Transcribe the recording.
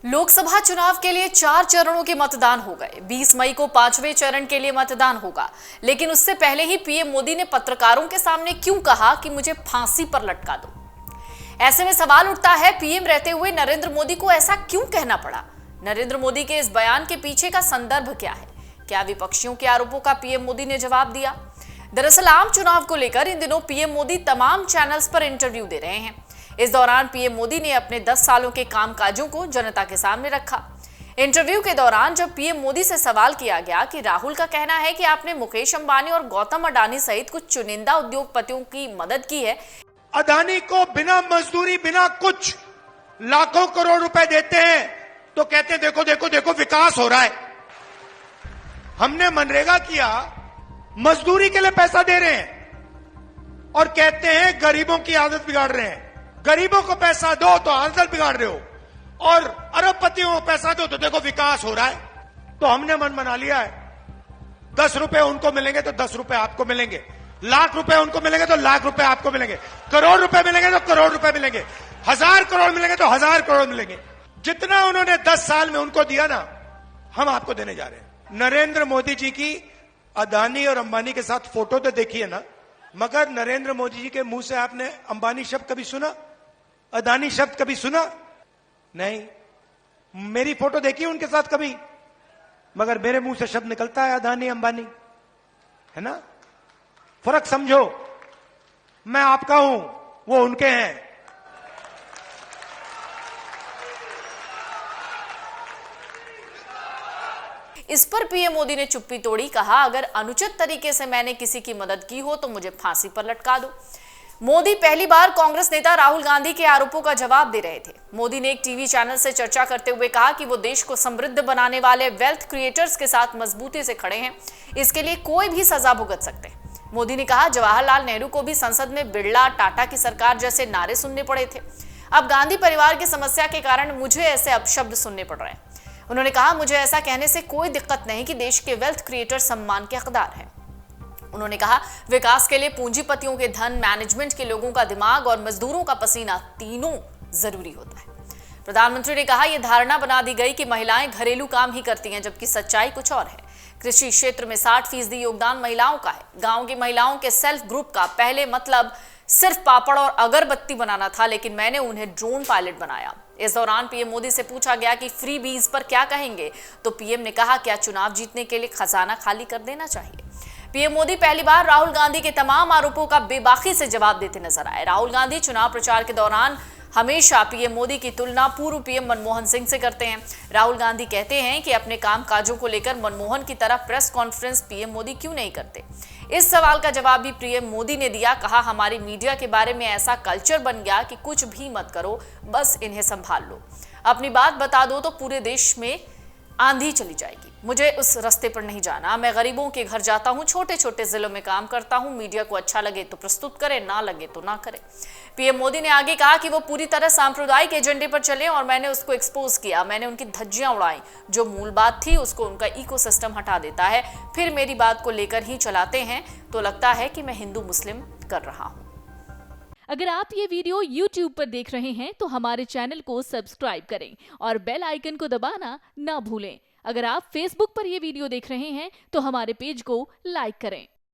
लोकसभा चुनाव के लिए 4 चरणों के मतदान हो गए। 20 मई को 5वें चरण के लिए मतदान होगा, लेकिन उससे पहले ही पीएम मोदी ने पत्रकारों के सामने क्यों कहा कि मुझे फांसी पर लटका दो। ऐसे में सवाल उठता है, पीएम रहते हुए नरेंद्र मोदी को ऐसा क्यों कहना पड़ा। नरेंद्र मोदी के इस बयान के पीछे का संदर्भ क्या है? क्या विपक्षियों के आरोपों का पीएम मोदी ने जवाब दिया? दरअसल आम चुनाव को लेकर इन दिनों पीएम मोदी तमाम चैनल्स पर इंटरव्यू दे रहे हैं। इस दौरान पीएम मोदी ने अपने 10 सालों के कामकाजों को जनता के सामने रखा। इंटरव्यू के दौरान जब पीएम मोदी से सवाल किया गया कि राहुल का कहना है कि आपने मुकेश अंबानी और गौतम अडानी सहित कुछ चुनिंदा उद्योगपतियों की मदद की है। अडानी को बिना मजदूरी बिना कुछ लाखों करोड़ रुपए देते हैं तो कहते हैं देखो देखो देखो विकास हो रहा है। हमने मनरेगा किया, मजदूरी के लिए पैसा दे रहे हैं और कहते हैं गरीबों की आदत बिगाड़ रहे हैं। गरीबों को पैसा दो तो आदत बिगाड़ रहे हो और अरबपतियों को पैसा दो तो देखो विकास हो रहा है। तो हमने मन बना लिया है, 10 रुपए उनको मिलेंगे तो 10 रुपए आपको मिलेंगे, लाख रुपए उनको मिलेंगे तो लाख रुपए आपको मिलेंगे, करोड़ रुपए मिलेंगे तो करोड़ रुपए मिलेंगे, 1000 करोड़ मिलेंगे तो 1000 करोड़ मिलेंगे। जितना उन्होंने 10 साल में उनको दिया ना, हम आपको देने जा रहे हैं। नरेंद्र मोदी जी की अडानी और अंबानी के साथ फोटो तो देखी है ना, मगर नरेंद्र मोदी जी के मुंह से आपने अंबानी शब्द कभी सुना? अडानी शब्द कभी सुना? नहीं। मेरी फोटो देखी उनके साथ कभी, मगर मेरे मुंह से शब्द निकलता है अडानी अंबानी, है ना? फर्क समझो। मैं आपका हूं, वो उनके हैं। इस पर पीएम मोदी ने चुप्पी तोड़ी, कहा अगर अनुचित तरीके से मैंने किसी की मदद की हो तो मुझे फांसी पर लटका दो। मोदी पहली बार कांग्रेस नेता राहुल गांधी के आरोपों का जवाब दे रहे थे। मोदी ने एक टीवी चैनल से चर्चा करते हुए कहा कि वो देश को समृद्ध बनाने वाले वेल्थ क्रिएटर्स के साथ मजबूती से खड़े हैं, इसके लिए कोई भी सजा भुगत सकते हैं। मोदी ने कहा जवाहरलाल नेहरू को भी संसद में बिरला, टाटा की सरकार जैसे नारे सुनने पड़े थे। अब गांधी परिवार की समस्या के कारण मुझे ऐसे अपशब्द सुनने पड़ रहे हैं। उन्होंने कहा मुझे ऐसा कहने से कोई दिक्कत नहीं कि देश के वेल्थ क्रिएटर सम्मान के हकदार हैं। उन्होंने कहा विकास के लिए पूंजीपतियों के धन, मैनेजमेंट के लोगों का दिमाग और मजदूरों का पसीना तीनों जरूरी होता है। प्रधानमंत्री ने कहा यह धारणा बना दी गई कि महिलाएं घरेलू काम ही करती हैं, जबकि सच्चाई कुछ और है। कृषि क्षेत्र में 60% योगदान महिलाओं का है। गांव की महिलाओं के सेल्फ ग्रुप का पहले मतलब सिर्फ पापड़ और अगरबत्ती बनाना था, लेकिन मैंने उन्हें ड्रोन पायलट बनाया। इस दौरान पीएम मोदी से पूछा गया कि फ्री बीज पर क्या कहेंगे, तो पीएम ने कहा क्या चुनाव जीतने के लिए खजाना खाली कर देना चाहिए। पीएम मोदी पहली बार राहुल गांधी के तमाम आरोपों का बेबाकी से जवाब देते नजर आए। राहुल गांधी चुनाव प्रचार के दौरान हमेशा पीएम मोदी की तुलना पूर्व पीएम मनमोहन सिंह से करते हैं। राहुल गांधी कहते हैं कि अपने कामकाजों को लेकर मनमोहन की तरह प्रेस कॉन्फ्रेंस पीएम मोदी क्यों नहीं करते। इस सवाल का जवाब भी पीएम मोदी ने दिया। कहा हमारी मीडिया के बारे में ऐसा कल्चर बन गया कि कुछ भी मत करो, बस इन्हें संभाल लो। अपनी बात बता दो तो पूरे देश में आंधी चली जाएगी। मुझे उस रास्ते पर नहीं जाना। मैं गरीबों के घर जाता हूं, छोटे छोटे जिलों में काम करता हूं। मीडिया को अच्छा लगे तो प्रस्तुत करे, ना लगे तो ना करे। पीएम मोदी ने आगे कहा कि वो पूरी तरह सांप्रदायिक एजेंडे पर चले और मैंने उसको एक्सपोज किया। मैंने उनकी धज्जियां उड़ाई। जो मूल बात थी उसको उनका इकोसिस्टम हटा देता है, फिर मेरी बात को लेकर ही चलाते हैं, तो लगता है कि मैं हिंदू मुस्लिम कर रहा हूं। अगर आप ये वीडियो YouTube पर देख रहे हैं तो हमारे चैनल को सब्सक्राइब करें और बेल आइकन को दबाना ना भूलें। अगर आप Facebook पर ये वीडियो देख रहे हैं तो हमारे पेज को लाइक करें।